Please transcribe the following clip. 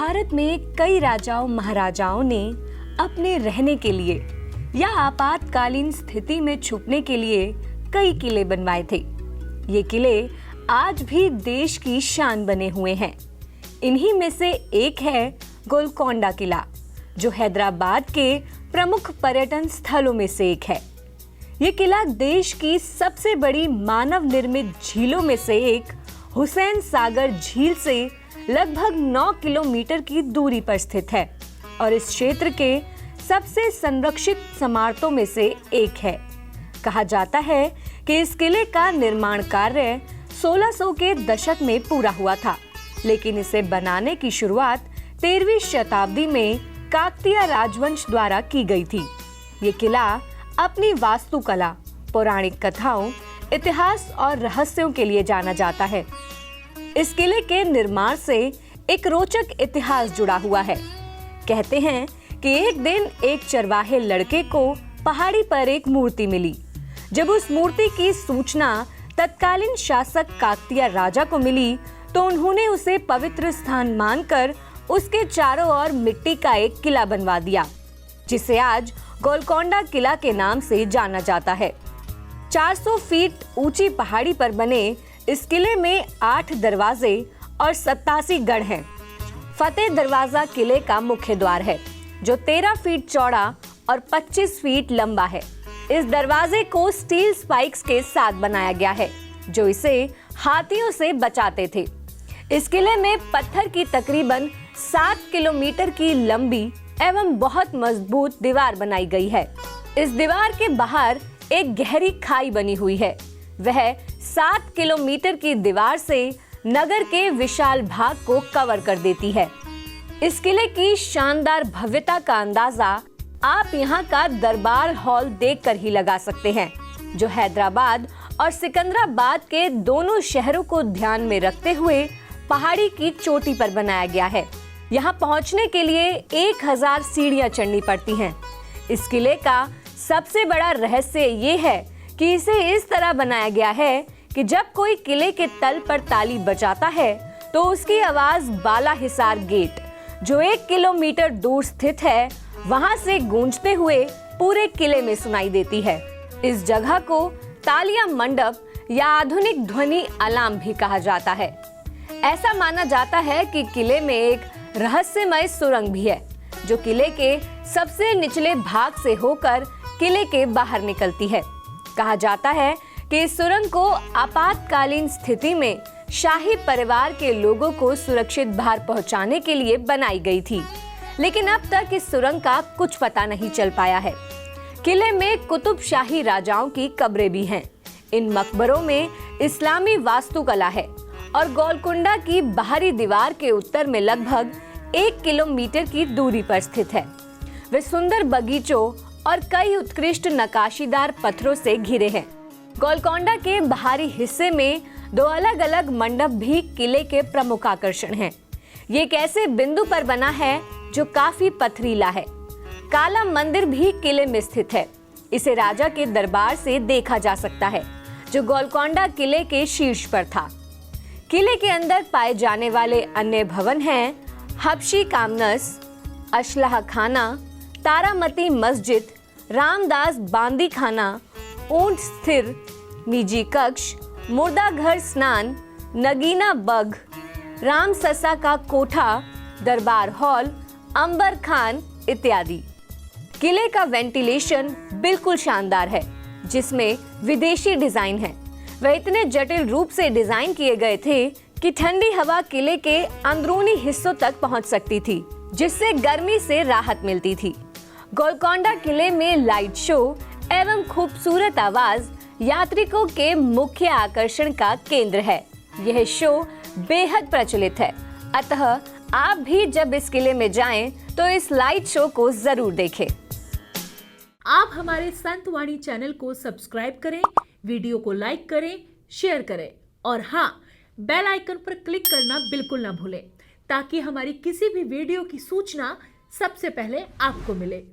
भारत में कई राजाओं महाराजाओं ने अपने रहने के लिए या आपातकालीन स्थिति में छुपने के लिए कई किले बनवाए थे। ये किले आज भी देश की शान बने हुए हैं। इन्हीं में से एक है गोलकोंडा किला, जो हैदराबाद के प्रमुख पर्यटन स्थलों में से एक है। ये किला देश की सबसे बड़ी मानव निर्मित झीलों में से एक हुसैन सागर झील से लगभग 9 किलोमीटर की दूरी पर स्थित है और इस क्षेत्र के सबसे संरक्षित स्मारकों में से एक है। कहा जाता है कि इस किले का निर्माण कार्य 1600 के दशक में पूरा हुआ था, लेकिन इसे बनाने की शुरुआत 13वीं शताब्दी में काकतीय राजवंश द्वारा की गई थी। ये किला अपनी वास्तुकला, पौराणिक कथाओं, इतिहास और रहस्यों के लिए जाना जाता है। इस किले के निर्माण से एक रोचक इतिहास जुड़ा हुआ है। कहते हैं कि एक दिन एक चरवाहे लड़के को पहाड़ी पर एक मूर्ति मिली। जब उस मूर्ति की सूचना तत्कालीन शासक काकतीय राजा को मिली तो उन्होंने उसे पवित्र स्थान मानकर उसके चारों ओर मिट्टी का एक किला बनवा दिया, जिसे आज गोलकोंडा किला के नाम से जाना जाता है। 400 फीट ऊंची पहाड़ी पर बने इस किले में 8 दरवाजे और 87 गढ़ हैं। फतेह दरवाजा किले का मुख्य द्वार है, जो 13 फीट चौड़ा और 25 फीट लंबा है। इस दरवाजे को स्टील स्पाइक्स के साथ बनाया गया है, जो इसे हाथियों से बचाते थे। इस किले में पत्थर की तकरीबन 7 किलोमीटर की लंबी एवं बहुत मजबूत दीवार बनाई गई है। इस दीवार के बाहर एक गहरी खाई बनी हुई है। वह 7 किलोमीटर की दीवार से नगर के विशाल भाग को कवर कर देती है। इस किले की शानदार भव्यता का अंदाजा आप यहाँ का दरबार हॉल देखकर ही लगा सकते हैं, जो हैदराबाद और सिकंदराबाद के दोनों शहरों को ध्यान में रखते हुए पहाड़ी की चोटी पर बनाया गया है। यहाँ पहुँचने के लिए 1000 सीढ़ियाँ चढ़नी पड़ती हैं। इस किले का सबसे बड़ा रहस्य ये है कि इसे इस तरह बनाया गया है कि जब कोई किले के तल पर ताली बजाता है तो उसकी आवाज बाला हिसार गेट, जो 1 किलोमीटर दूर स्थित है, वहां से गूंजते हुए पूरे किले में सुनाई देती है। इस जगह को तालिया मंडप या आधुनिक ध्वनि अलार्म भी कहा जाता है। ऐसा माना जाता है कि किले में एक रहस्यमय सुरंग भी है, जो किले के सबसे निचले भाग से होकर किले के बाहर निकलती है। कहा जाता है कि इस सुरंग को आपातकालीन स्थिति में शाही परिवार के लोगों को सुरक्षित बाहर पहुंचाने के लिए बनाई गई थी, लेकिन अब तक इस सुरंग का कुछ पता नहीं चल पाया है। किले में कुतुब शाही राजाओं की कब्रें भी हैं। इन मकबरों में इस्लामी वास्तुकला है और गोलकोंडा की बाहरी दीवार के उत्तर में लगभग 1 किलोमीटर की दूरी पर स्थित है। वे सुंदर बगीचों और कई उत्कृष्ट नक्काशीदार पत्थरों से घिरे हैं। गोलकोंडा के बाहरी हिस्से में 2 अलग-अलग मंडप भी किले के प्रमुख आकर्षण हैं। ये एक ऐसे बिंदु पर बना है जो काफी पथरीला है। काला मंदिर भी किले में स्थित है। इसे राजा के दरबार से देखा जा सकता है, जो गोलकोंडा किले के शीर्ष पर था। किले के अंदर पाए जाने वाले अन्य भवन हैं हबशी कामनस, अशलाह खाना, तारामती मस्जिद, रामदास बांदी खाना, ऊंट स्थिर, निजी कक्ष, मुर्दा घर स्नान, नगीना बग, राम ससा का कोठा, दरबार हॉल, अंबर खान इत्यादि। किले का वेंटिलेशन बिल्कुल शानदार है, जिसमें विदेशी डिजाइन है। वह इतने जटिल रूप से डिजाइन किए गए थे कि ठंडी हवा किले के अंदरूनी हिस्सों तक पहुंच सकती थी, जिससे गर्मी से राहत मिलती थी। गोलकोंडा किले में लाइट शो एवं खूबसूरत आवाज यात्रिकों के मुख्य आकर्षण का केंद्र है। यह शो बेहद प्रचलित है, अतः आप भी जब इस किले में जाएं तो इस लाइट शो को जरूर देखें। आप हमारे संतवाणी चैनल को सब्सक्राइब करें, वीडियो को लाइक करें, शेयर करें और हाँ, बेल आइकन पर क्लिक करना बिल्कुल ना भूलें, ताकि हमारी किसी भी वीडियो की सूचना सबसे पहले आपको मिले।